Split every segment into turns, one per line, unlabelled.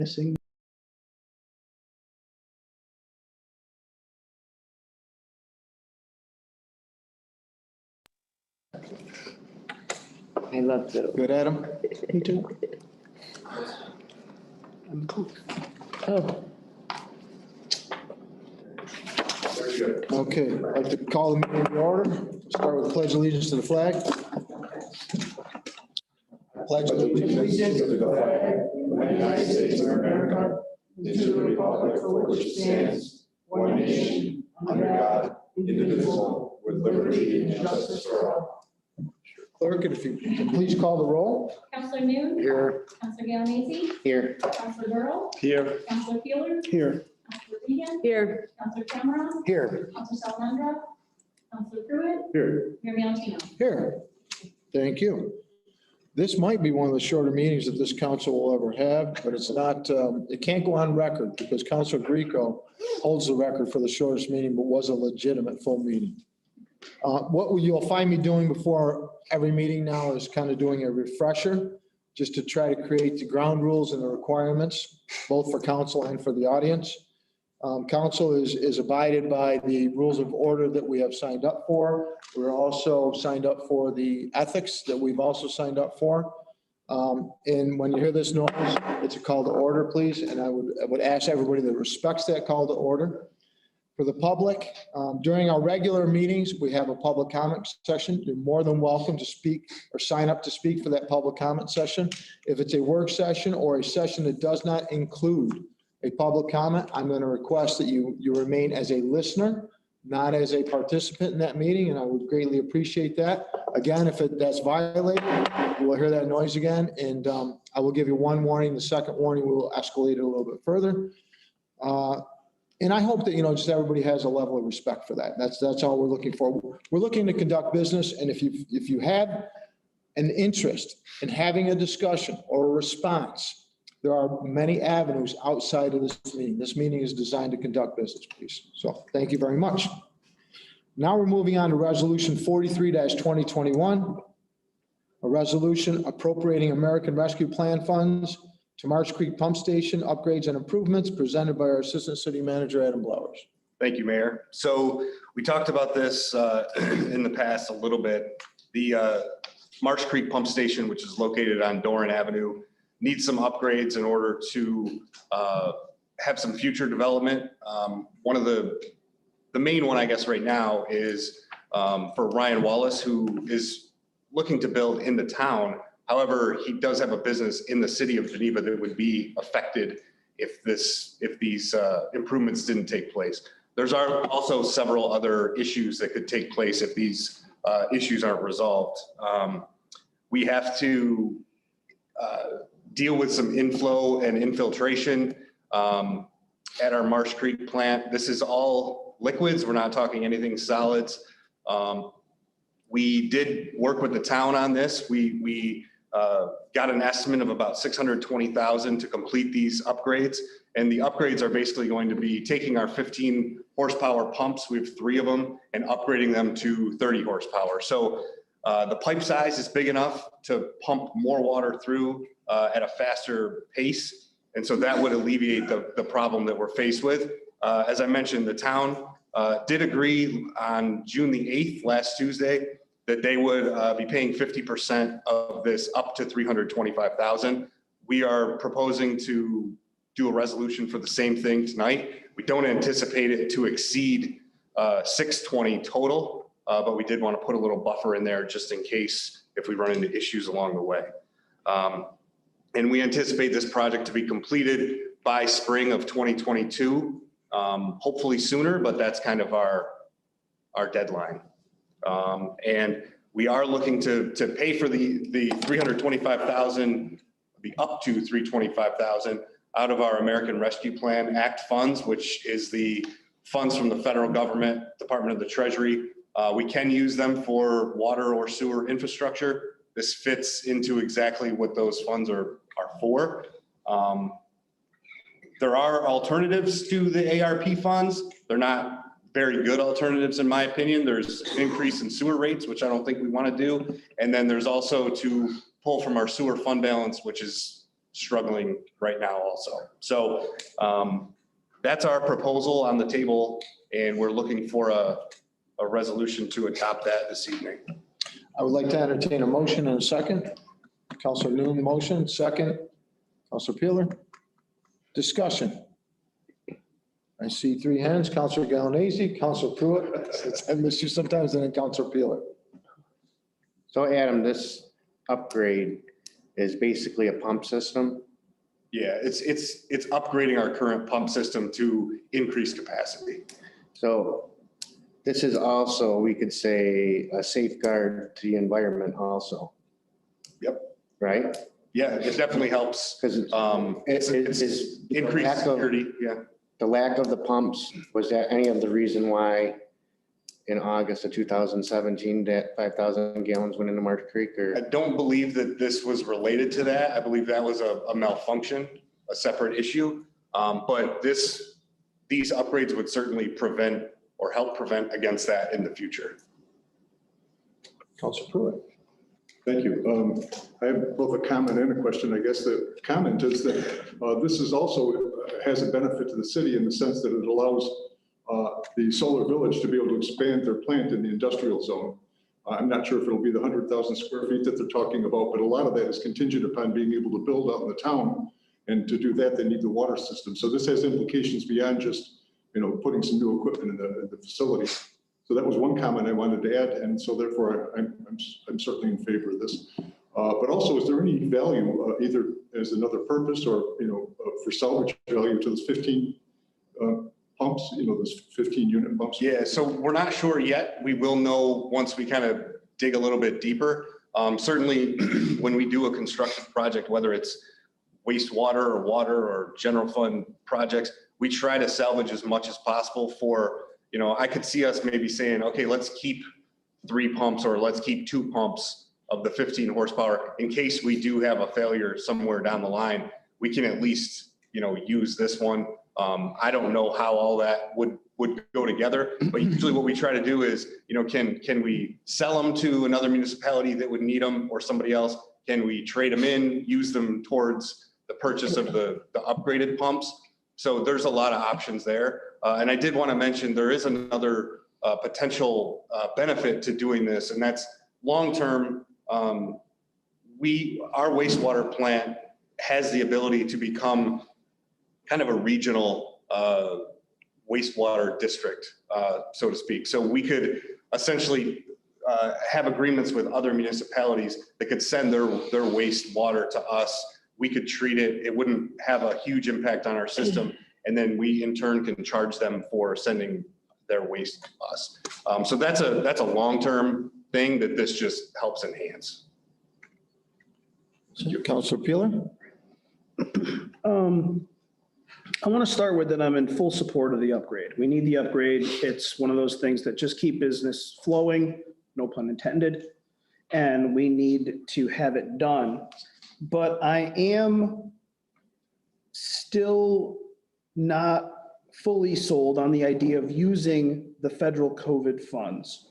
Missing.
I love to.
Good, Adam?
Me too.
Oh,
Okay, I'd like to call the meeting to order. Start with the pledge of allegiance to the flag. Pledge allegiance to the flag of the United States of America, and to the republic for which it stands, one nation, under God, indivisible, with liberty and justice for all. Clerk, if you can please call the roll.
Counselor Noon.
Here.
Counselor Galanese.
here.
Counselor Durrell.
Here.
Counselor Peeler.
Here.
Counselor Regan.
Here.
Counselor Cameron.
Here.
Counselor Salamandra. Counselor Pruitt.
Here.
Mayor Mantino.
Here. Thank you. This might be one of the shorter meetings that this council will ever have, but it's not, it can't go on record because Councilor Grieco holds the record for the shortest meeting, but was a legitimate full meeting. What you'll find me doing before every meeting now is kind of doing a refresher, just to try to create the ground rules and the requirements, both for council and for the audience. Council is abided by the rules of order that we have signed up for. We're also signed up for the ethics that we've also signed up for. And when you hear this noise, it's a call to order, please. And I would ask everybody that respects that call to order. For the public, during our regular meetings, we have a public comment session. You're more than welcome to speak or sign up to speak for that public comment session. If it's a work session or a session that does not include a public comment, I'm going to request that you remain as a listener, not as a participant in that meeting, and I would greatly appreciate that. Again, if that's violated, you will hear that noise again, and I will give you one warning. The second warning, we will escalate it a little bit further. And I hope that, just everybody has a level of respect for that. That's all we're looking for. We're looking to conduct business, and if you have an interest in having a discussion or a response, there are many avenues outside of this meeting. This meeting is designed to conduct business, please. So thank you very much. Now we're moving on to Resolution 43-2021, a resolution appropriating American Rescue Plan funds to Marsh Creek Pump Station upgrades and improvements, presented by our Assistant City Manager, Adam Blowers.
Thank you, Mayor. So we talked about this in the past a little bit. The Marsh Creek Pump Station, which is located on Doran Avenue, needs some upgrades in order to have some future development. One of the main one, I guess, right now is for Ryan Wallace, who is looking to build in the town. However, he does have a business in the city of Geneva that would be affected if these improvements didn't take place. There's also several other issues that could take place if these issues aren't resolved. We have to deal with some inflow and infiltration at our Marsh Creek plant. This is all liquids. We're not talking anything solids. We did work with the town on this. We got an estimate of about $620,000 to complete these upgrades. And the upgrades are basically going to be taking our 15 horsepower pumps, we have 3 of them, and upgrading them to 30 horsepower. So the pipe size is big enough to pump more water through at a faster pace. And so that would alleviate the problem that we're faced with. As I mentioned, the town did agree on June the 8th, last Tuesday, that they would be paying 50% of this up to $325,000. We are proposing to do a resolution for the same thing tonight. We don't anticipate it to exceed $620 total, but we did want to put a little buffer in there just in case if we run into issues along the way. And we anticipate this project to be completed by spring of 2022, hopefully sooner, but that's kind of our deadline. And we are looking to pay for the $325,000, be up to $325,000 out of our American Rescue Plan Act funds, which is the funds from the federal government, Department of the Treasury. We can use them for water or sewer infrastructure. This fits into exactly what those funds are for. There are alternatives to the ARP funds. They're not very good alternatives, in my opinion. There's an increase in sewer rates, which I don't think we want to do. And then there's also to pull from our sewer fund balance, which is struggling right now also. So that's our proposal on the table, and we're looking for a resolution to adopt that this evening.
I would like to entertain a motion in a second. Counselor Noon, motion, second. Counselor Peeler. Discussion. I see three hands. Counselor Galanese, Counselor Pruitt. I miss you sometimes, and then Counselor Peeler.
So Adam, this upgrade is basically a pump system.
Yeah, it's upgrading our current pump system to increase capacity.
So this is also, we could say, a safeguard to the environment also.
Yep.
Right?
Yeah, it definitely helps.
Because
It's increased security, yeah.
the lack of the pumps, was that any of the reason why in August of 2017 that 5,000 gallons went into Marsh Creek
I
or?
don't believe that this was related to that. I believe that was a malfunction, a separate issue. But these upgrades would certainly prevent or help prevent against that in the future.
Counselor Pruitt.
Thank you. I have both a comment and a question. I guess the comment is that this is also has a benefit to the city in the sense that it allows the solar village to be able to expand their plant in the industrial zone. I'm not sure if it'll be the 100,000 square feet that they're talking about, but a lot of that is contingent upon being able to build out in the town. And to do that, they need the water system. So this has implications beyond just, putting some new equipment in the facility. So that was one comment I wanted to add. And so therefore I'm certainly in favor of this. But also, is there any value either as another purpose or, for salvage value to those 15 pumps, those 15 unit pumps?
Yeah, so we're not sure yet. We will know once we kind of dig a little bit deeper. Certainly, when we do a construction project, whether it's wastewater or water or general fund projects, we try to salvage as much as possible for, I could see us maybe saying, okay, let's keep 3 pumps or let's keep 2 pumps of the 15 horsepower in case we do have a failure somewhere down the line. We can at least, use this one. I don't know how all that would go together, but usually what we try to do is, can we sell them to another municipality that would need them or somebody else? Can we trade them in, use them towards the purchase of the upgraded pumps? So there's a lot of options there. And I did want to mention there is another potential benefit to doing this, and that's long-term. Our wastewater plant has the ability to become kind of a regional wastewater district, so to speak. So we could essentially have agreements with other municipalities that could send their wastewater to us. We could treat it. It wouldn't have a huge impact on our system. And then we in turn can charge them for sending their waste to us. So that's a long-term thing that this just helps enhance.
Counselor Peeler.
I want to start with that I'm in full support of the upgrade. We need the upgrade. It's one of those things that just keep business flowing, no pun intended, and we need to have it done. But I am still not fully sold on the idea of using the federal COVID funds.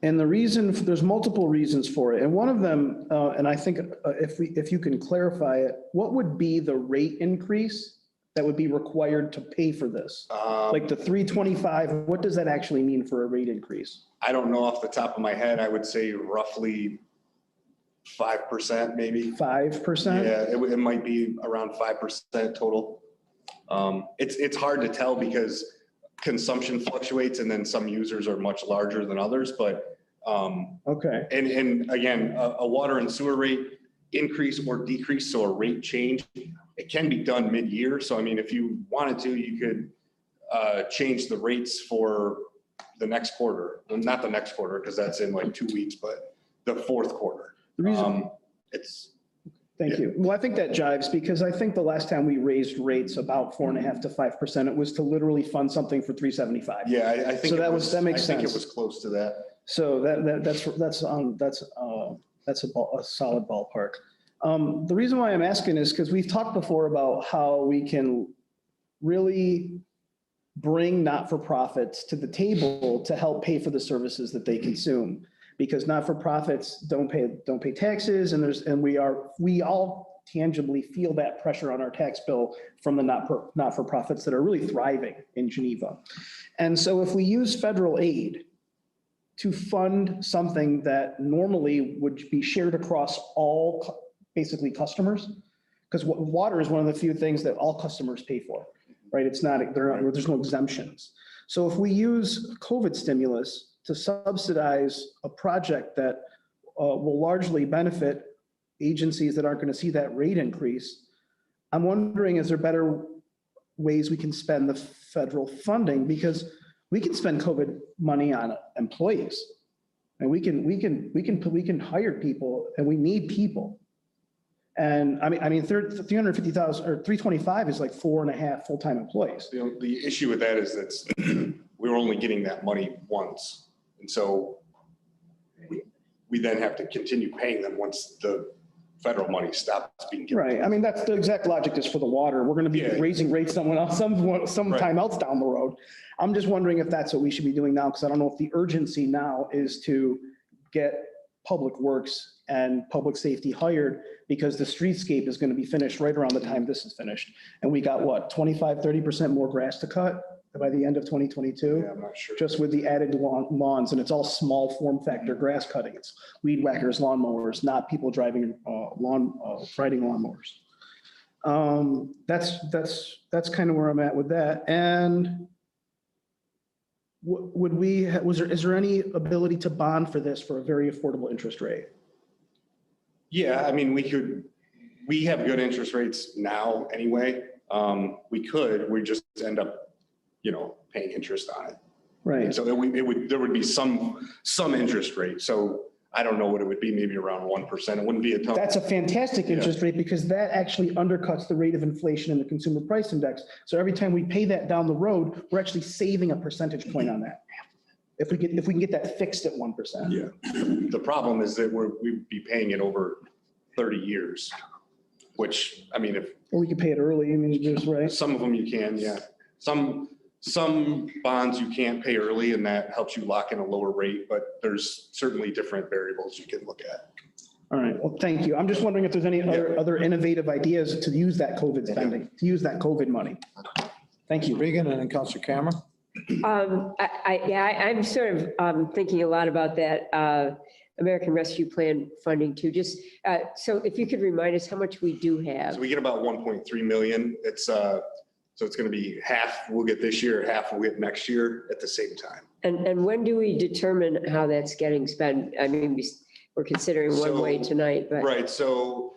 And the reason, there's multiple reasons for it. And one of them, and I think if you can clarify it, what would be the rate increase that would be required to pay for this? Like the 325, what does that actually mean for a rate increase?
I don't know off the top of my head. I would say roughly 5%, maybe.
5%?
Yeah, it might be around 5% total. It's hard to tell because consumption fluctuates and then some users are much larger than others, but
okay.
And again, a water and sewer rate increase or decrease, so a rate change, it can be done mid-year. So I mean, if you wanted to, you could change the rates for the next quarter, not the next quarter, because that's in like 2 weeks, but the fourth quarter.
The reason, Thank you. Well, I think that jives because I think the last time we raised rates about 4.5% to 5%, it was to literally fund something for 375.
Yeah, I think
So that makes sense.
I think it was close to that.
So that's a solid ballpark. The reason why I'm asking is because we've talked before about how we can really bring not-for-profits to the table to help pay for the services that they consume. Because not-for-profits don't pay taxes, and we all tangibly feel that pressure on our tax bill from the not-for-profits that are really thriving in Geneva. And so if we use federal aid to fund something that normally would be shared across all basically customers, because water is one of the few things that all customers pay for, right? It's not, there's no exemptions. So if we use COVID stimulus to subsidize a project that will largely benefit agencies that aren't going to see that rate increase, I'm wondering, is there better ways we can spend the federal funding? Because we can spend COVID money on employees, and we can hire people, and we need people. And I mean, 350,000 or 325 is like 4.5 full-time employees.
The issue with that is that we're only getting that money once. And so we then have to continue paying them once the federal money stops being given.
Right. I mean, that's the exact logic is for the water. We're going to be
Yeah.
raising rates sometime else down the road. I'm just wondering if that's what we should be doing now, because I don't know if the urgency now is to get public works and public safety hired, because the streetscape is going to be finished right around the time this is finished. And we got what, 25-30% more grass to cut by the end of 2022?
Yeah, I'm not sure.
Just with the added lawns, and it's all small form factor grass cutting. It's weed whackers, lawnmowers, not people driving riding lawnmowers. That's kind of where I'm at with that. And is there any ability to bond for this for a very affordable interest rate?
Yeah, I mean, we have good interest rates now anyway. We just end up, paying interest on it.
Right.
And so there would be some interest rate. So I don't know what it would be, maybe around 1%. It wouldn't be a ton.
That's a fantastic interest rate, because that actually undercuts the rate of inflation in the consumer price index. So every time we pay that down the road, we're actually saving a percentage point on that. If we can get that fixed at 1%.
Yeah. The problem is that we'd be paying it over 30 years, which, I mean, if
Or we could pay it early. I mean, just right.
some of them you can, yeah. Some bonds you can't pay early, and that helps you lock in a lower rate, but there's certainly different variables you can look at.
All right. Well, thank you. I'm just wondering if there's any other innovative ideas to use that COVID spending, to use that COVID money. Thank you.
Regan and then Councilor Cameron.
I'm sort of thinking a lot about that American Rescue Plan funding too. Just so if you could remind us how much we do have.
So we get about 1.3 million. So it's going to be half we'll get this year, half we'll get next year at the same time.
And when do we determine how that's getting spent? I mean, we're considering one way tonight, but.
Right. So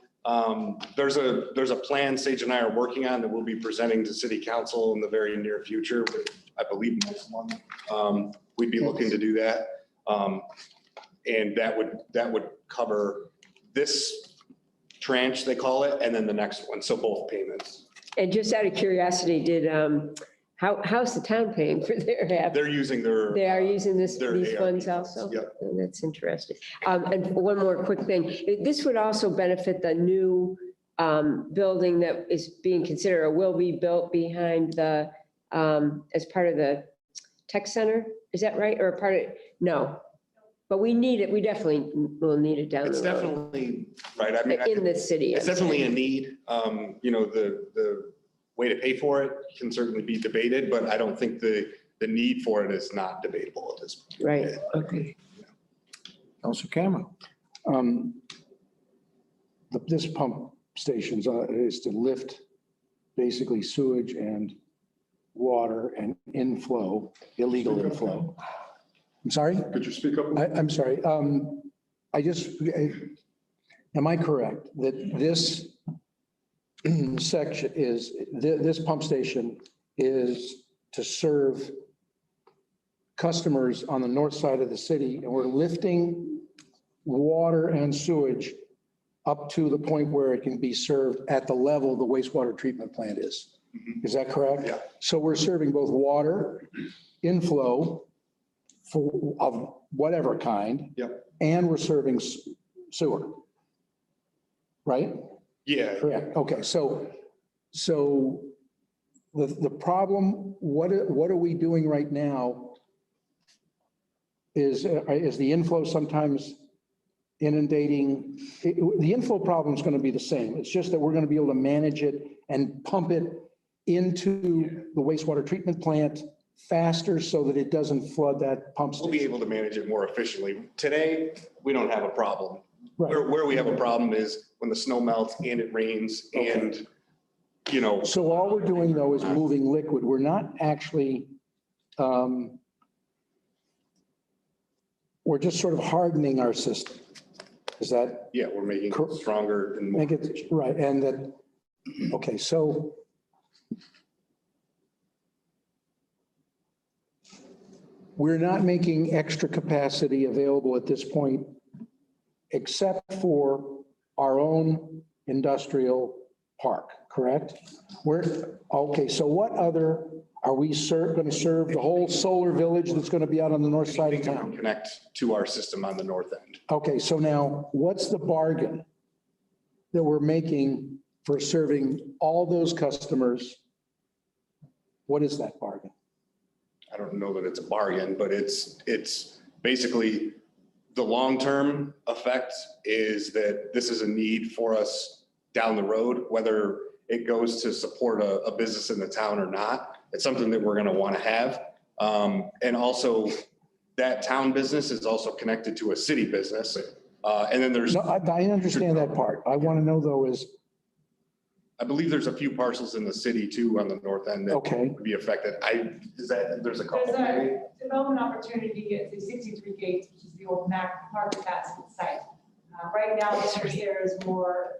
there's a plan Sage and I are working on that we'll be presenting to City Council in the very near future. I believe next month. We'd be looking to do that. And that would cover this tranche, they call it, and then the next one. So both payments.
And just out of curiosity, how's the town paying for their half?
They're using their.
They are using these
ARP
funds
funds,
also?
yep.
Oh, that's interesting. And one more quick thing. This would also benefit the new building that is being considered or will be built behind the, as part of the tech center. Is that right? Or part of, no. But we need it. We definitely will need it down
It's
the road.
definitely, right, I mean.
In the city.
It's definitely a need. The way to pay for it can certainly be debated, but I don't think the need for it is not debatable at this point.
Right, okay.
Councilor Cameron.
This pump stations is to lift basically sewage and water and inflow, illegal inflow. I'm sorry?
Could you speak up?
I'm sorry. Am I correct that this section is, this pump station is to serve customers on the north side of the city, and we're lifting water and sewage up to the point where it can be served at the level the wastewater treatment plant is? Is that correct?
Yeah.
So we're serving both water, inflow, of whatever kind.
Yep.
And we're serving sewer. Right?
Yeah.
Correct. Okay, so the problem, what are we doing right now is the inflow sometimes inundating, the inflow problem is going to be the same. It's just that we're going to be able to manage it and pump it into the wastewater treatment plant faster so that it doesn't flood that pump
We'll be
station.
able to manage it more efficiently. Today, we don't have a problem.
Right.
Where we have a problem is when the snow melts and it rains and, you know,
So all we're doing though is moving liquid. We're not actually, we're just sort of hardening our system. Is that,
yeah, we're making it stronger and more
make it,
efficient.
right, and that, okay, so we're not making extra capacity available at this point, except for our own industrial park, correct? We're, okay, so what other, are we going to serve the whole solar village that's going to be out on the north side of town?
Connect to our system on the north end.
Okay, so now what's the bargain that we're making for serving all those customers? What is that bargain?
I don't know that it's a bargain, but it's basically the long-term effect is that this is a need for us down the road, whether it goes to support a business in the town or not. It's something that we're going to want to have. And also that town business is also connected to a city business. And then there's,
No, I understand that part. I want to know though is,
I believe there's a few parcels in the city too on the north end that
okay,
would be affected. There's a couple
There's
maybe?
a development opportunity at the 63 Gates, which is the old market basket site. Right now, there is more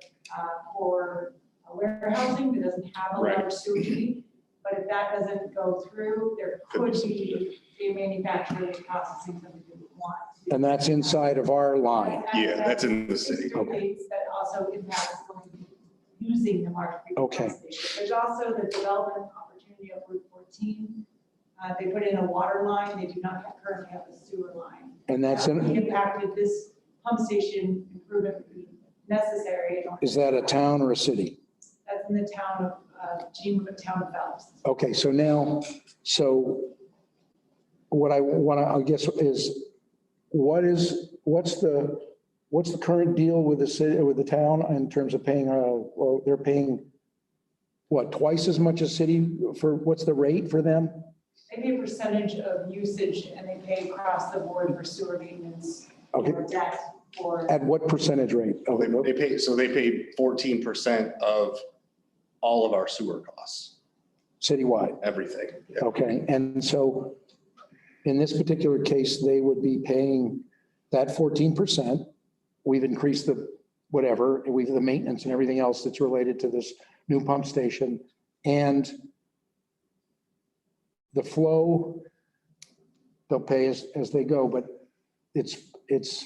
for warehousing that doesn't have a large sewage need. But if that doesn't go through, there could be a manufacturing and processing something that we want to.
and that's inside of our line.
Yeah, that's in the city.
63 Gates that also impacts going to be using the Marsh Creek pump
Okay.
station. There's also the development opportunity of Route 14. They put in a water line. They do not currently have a sewer line.
And that's
That
in,
impacted this pump station improvement would be necessary.
is that a town or a city?
That's in the town of, town of Phelps.
Okay, so now, so what I want to, I guess, is what's the current deal with the city, with the town in terms of paying, well, they're paying what, twice as much as city for, what's the rate for them?
They pay a percentage of usage and they pay across the board for sewer maintenance
Okay.
or debt or.
At what percentage rate? Oh,
They pay 14% of all of our sewer costs,
citywide,
everything. Yeah.
okay, and so in this particular case, they would be paying that 14%. We've increased the whatever, we've the maintenance and everything else that's related to this new pump station. And the flow, they'll pay as they go, but it's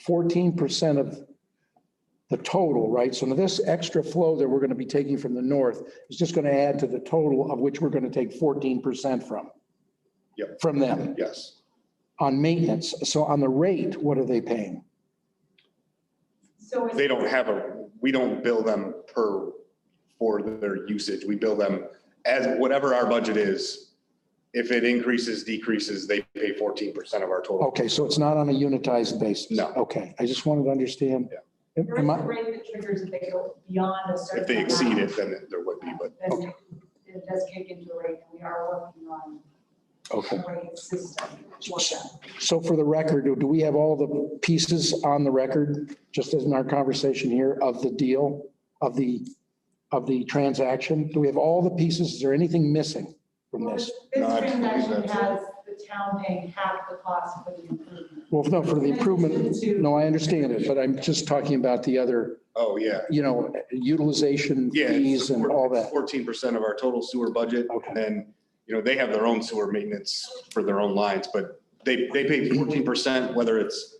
14% of the total, right? So this extra flow that we're going to be taking from the north is just going to add to the total of which we're going to take 14% from.
Yep.
From them
Yes.
on maintenance. So on the rate, what are they paying?
So it's-
They don't have we don't bill them for their usage. We bill them as whatever our budget is. If it increases, decreases, they pay 14% of our total.
Okay, so it's not on a unitized basis?
No.
Okay, I just wanted to understand.
Yeah.
There is
Am
a
I-
rate that triggers if they go beyond a certain.
If they exceed
amount,
it, then there would be, but
then it does kick into a rate, and we are working on
Okay.
a rate system for that.
So for the record, do we have all the pieces on the record, just as in our conversation here, of the deal, of the transaction? Do we have all the pieces? Is there anything missing from
Well,
this?
This
No, I believe
transaction
that's
has the town paying half the cost for the improvement.
Well, no, for the improvement, no, I understand it, but I'm just talking about the other,
oh, yeah.
utilization
Yeah.
fees and all that.
14% of our total sewer budget.
Okay.
And, they have their own sewer maintenance for their own lines, but they pay 14%, whether it's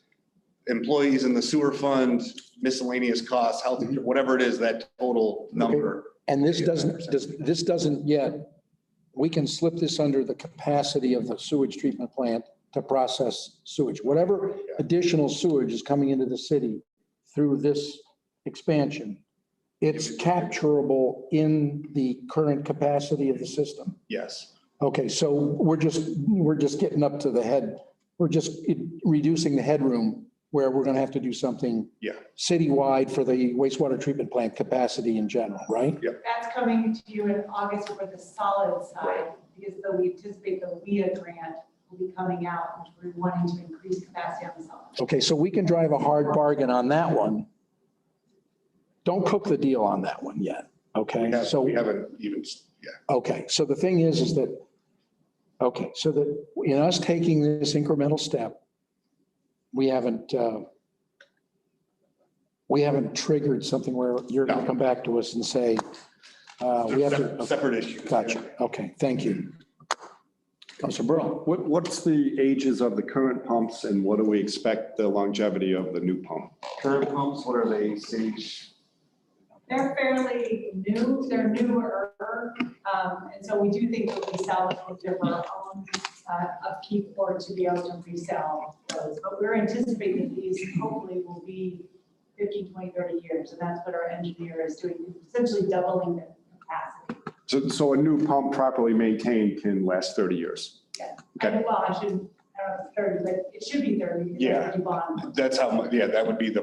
employees in the sewer fund, miscellaneous costs, health, whatever it is, that total number.
And this doesn't yet, we can slip this under the capacity of the sewage treatment plant to process sewage. Whatever additional sewage is coming into the city through this expansion, it's capturable in the current capacity of the system.
Yes.
Okay, so we're just getting up to the head, we're just reducing the headroom where we're going to have to do something
Yeah.
citywide for the wastewater treatment plant capacity in general, right?
That's coming to you in August for the solid side, because though we anticipate the WIA grant will be coming out, which we're wanting to increase capacity on the solid.
Okay, so we can drive a hard bargain on that one. Don't cook the deal on that one yet, okay? So
We haven't even,
okay, so the thing is that, okay, so that in us taking this incremental step, we haven't triggered something where you're going to come back to us and say, we have to.
separate issue.
Gotcha. Okay, thank you. Councilor Burrow.
What's the ages of the current pumps and what do we expect the longevity of the new pump?
Current pumps, what are they, Sage?
They're fairly new, they're newer, and so we do think they'll be salvageable to our own upkeep or to be able to resell those. But we're anticipating that these hopefully will be 15, 20, 30 years, and that's what our engineer is doing, essentially doubling the capacity.
So a new pump properly maintained can last 30 years.
Yeah.
Okay.
And, well, I don't know if it's 30, but it should be 30. because
Yeah.
that's what you bond.
That's how much, yeah, that would be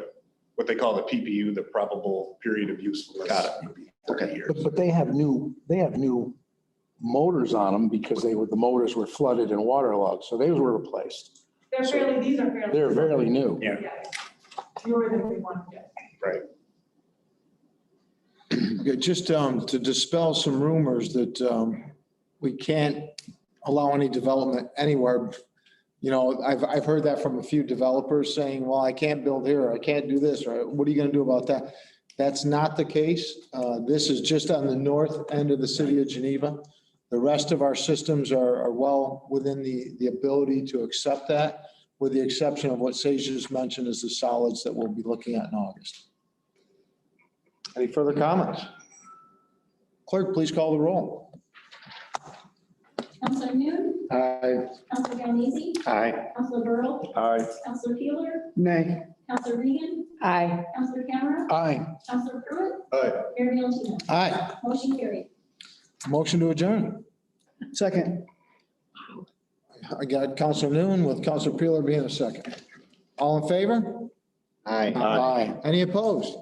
what they call the PPU, the probable period of usefulness.
Got it.
Would be 30 years.
But they have new motors on them because the motors were flooded and waterlogged, so those were replaced.
These are fairly.
They're fairly new.
Yeah.
Newer than we want to get.
Right.
Okay, just to dispel some rumors that we can't allow any development anywhere. You know, I've heard that from a few developers saying, well, I can't build here, or I can't do this, or what are you gonna do about that? That's not the case. This is just on the north end of the city of Geneva. The rest of our systems are well within the ability to accept that, with the exception of what Sage just mentioned is the solids that we'll be looking at in August. Any further comments? Clerk, please call the roll.
Counselor Noon,
Aye.
Counselor Gallezy,
Aye.
Counselor Burrow,
Aye.
Counselor Peeler,
Nay.
Counselor Regan,
Aye.
Counselor Camera,
Aye.
Counselor Pruitt,
Aye.
Mayor Valentino.
Aye.
Motion carried.
Motion to adjourn.
Second.
I got Counselor Noon with Counselor Peeler being a second. All in favor?
Aye.
Aye.
Any opposed?